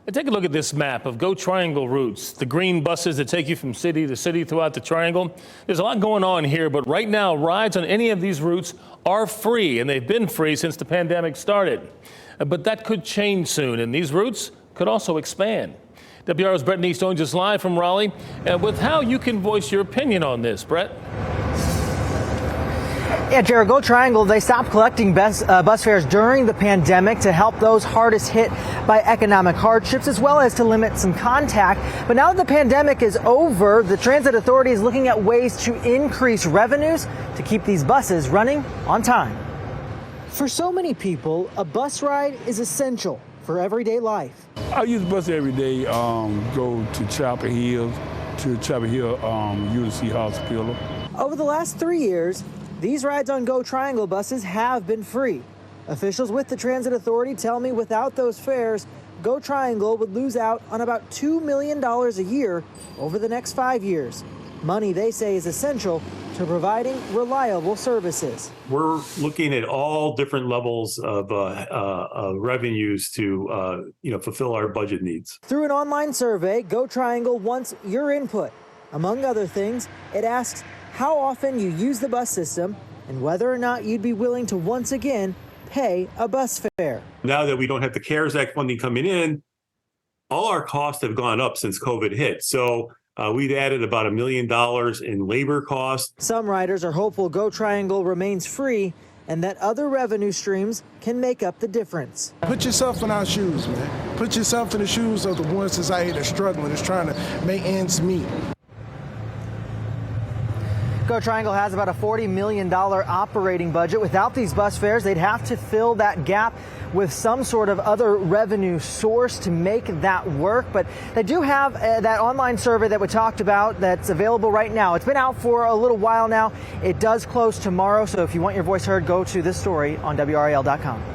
And take a look at this map of GoTriangle routes, the green buses that take you from city to city throughout the triangle. There's a lot going on here, but right now, rides on any of these routes are free, and they've been free since the pandemic started. But that could change soon, and these routes could also expand. WRAL's Brett Neese joins us live from Raleigh with how you can voice your opinion on this. Brett? Yeah, Jared, GoTriangle, they stopped collecting bus fares during the pandemic to help those hardest hit by economic hardships, as well as to limit some contact. But now that the pandemic is over, the Transit Authority is looking at ways to increase revenues to keep these buses running on time. For so many people, a bus ride is essential for everyday life. I use the bus every day, go to Chapel Hill, UC Hospital. Over the last 3 years, these rides on GoTriangle buses have been free. Officials with the Transit Authority tell me without those fares, GoTriangle would lose out on about $2 million a year over the next 5 years. Money they say is essential to providing reliable services. We're looking at all different levels of revenues to fulfill our budget needs. Through an online survey, GoTriangle wants your input. Among other things, it asks how often you use the bus system and whether or not you'd be willing to once again pay a bus fare. Now that we don't have the CARES Act funding coming in, all our costs have gone up since COVID hit. So we've added about $1 million in labor costs. Some riders are hopeful GoTriangle remains free and that other revenue streams can make up the difference. Put yourself in our shoes, man. Put yourself in the shoes of the ones that's out here that's struggling, that's trying to make ends meet. GoTriangle has about a $40 million operating budget. Without these bus fares, they'd have to fill that gap with some sort of other revenue source to make that work. But they do have that online survey that we talked about that's available right now. It's been out for a little while now. It does close tomorrow, so if you want your voice heard, go to this story on WRAL.com.